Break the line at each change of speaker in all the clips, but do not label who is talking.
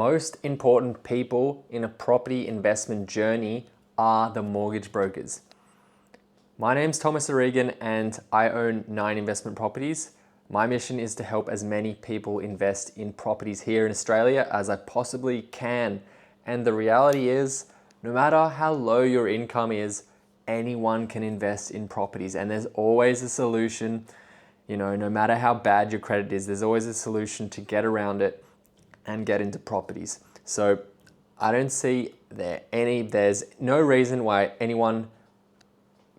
Most important people in a property investment journey are the mortgage brokers. My name's Thomas O'Regan and I own 9 investment properties. My mission is to help as many people invest in properties here in Australia as I possibly can. And the reality is, no matter how low your income is, anyone can invest in properties, and there's always a solution. No matter how bad your credit is, there's always a solution to get around it and get into properties. So I don't see there's no reason why anyone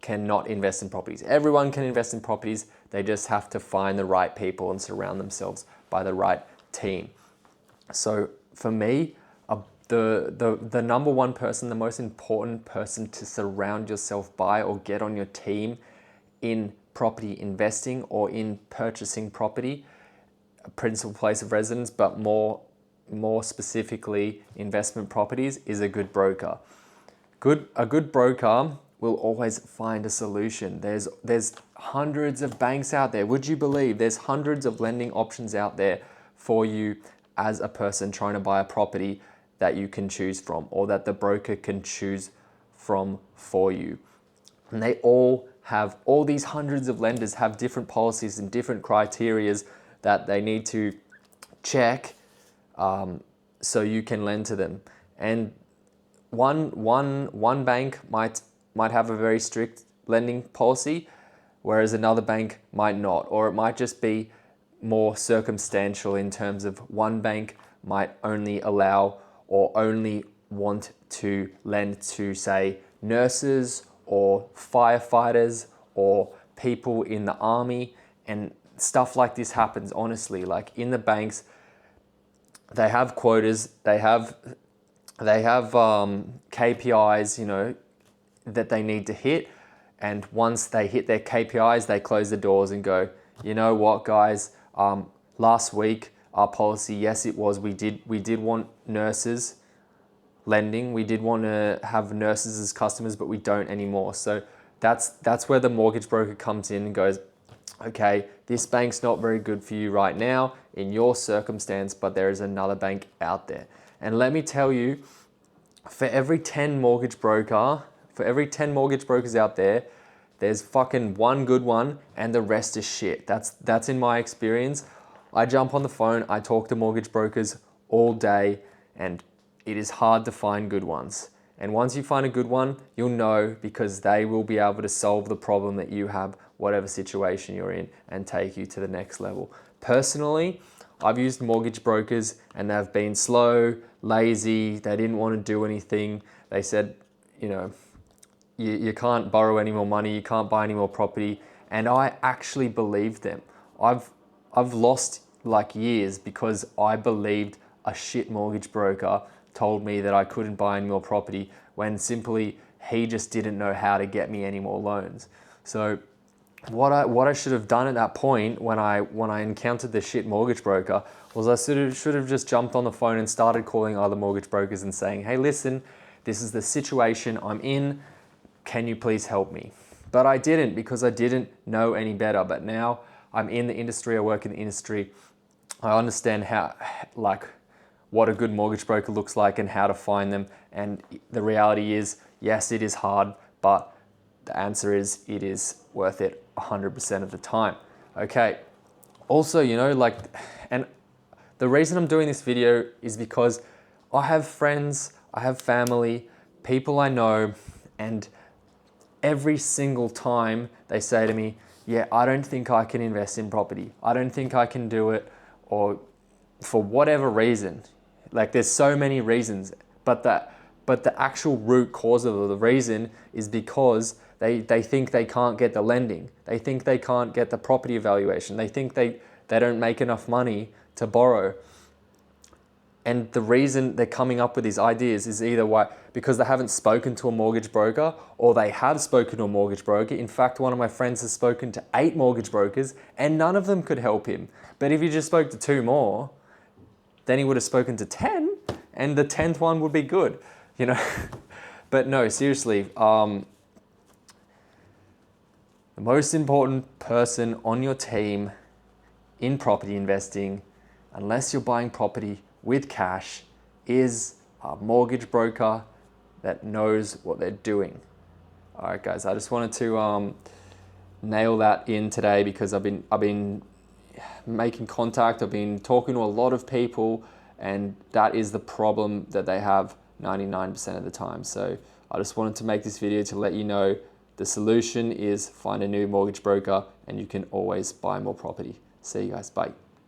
cannot invest in properties. Everyone can invest in properties. They just have to find the right people and surround themselves by the right team. So for me, the number one person, the most important person to surround yourself by or get on your team in property investing or in purchasing property, a principal place of residence, but more specifically investment properties, is a good broker. A good broker will always find a solution. There's hundreds of banks out there. Would you believe there's hundreds of lending options out there for you as a person trying to buy a property that you can choose from, or that the broker can choose from for you? And they all these hundreds of lenders have different policies and different criterias that they need to check so you can lend to them. And one bank might have a very strict lending policy, whereas another bank might not, or it might just be more circumstantial in terms of one bank might only allow or only want to lend to, say, nurses or firefighters or people in the army. And stuff like this happens, honestly. Like in the banks, they have quotas, they have KPIs, that they need to hit. And once they hit their KPIs, they close the doors and go, you know what, guys, last week, our policy, yes, it was, we did want nurses lending. We did want to have nurses as customers, but we don't anymore. So that's where the mortgage broker comes in and goes, okay, this bank's not very good for you right now in your circumstance, but there is another bank out there. And let me tell you, for every 10 mortgage brokers out there, there's fucking one good one and the rest is shit. That's in my experience. I jump on the phone, I talk to mortgage brokers all day, and it is hard to find good ones. And once you find a good one, you'll know, because they will be able to solve the problem that you have, whatever situation you're in, and take you to the next level. Personally, I've used mortgage brokers and they've been slow, lazy, they didn't want to do anything. They said, you can't borrow any more money, you can't buy any more property. And I actually believed them. I've lost like years because I believed a shit mortgage broker told me that I couldn't buy any more property, when simply he just didn't know how to get me any more loans. So what I should have done at that point when I encountered the shit mortgage broker was I should have just jumped on the phone and started calling other mortgage brokers and saying, hey, listen, this is the situation I'm in. Can you please help me? But I didn't, because I didn't know any better. But now I'm in the industry, I work in the industry. I understand what a good mortgage broker looks like and how to find them. And the reality is, yes, it is hard, but the answer is it is worth it 100% of the time. Okay. Also, and the reason I'm doing this video is because I have friends, I have family, people I know, and every single time they say to me, yeah, I don't think I can invest in property. I don't think I can do it, or for whatever reason. Like, there's so many reasons, but the actual root cause of the reason is because they think they can't get the lending. They think they can't get the property evaluation. They think they don't make enough money to borrow. And the reason they're coming up with these ideas is either because they haven't spoken to a mortgage broker, or they have spoken to a mortgage broker. In fact, one of my friends has spoken to 8 mortgage brokers and none of them could help him. But if he just spoke to 2 more, then he would have spoken to 10 and the 10th one would be good, But no, seriously, the most important person on your team in property investing, unless you're buying property with cash, is a mortgage broker that knows what they're doing. All right, guys, I just wanted to nail that in today because I've been making contact. I've been talking to a lot of people, and that is the problem that they have 99% of the time. So I just wanted to make this video to let you know the solution is find a new mortgage broker, and you can always buy more property. See you guys, bye.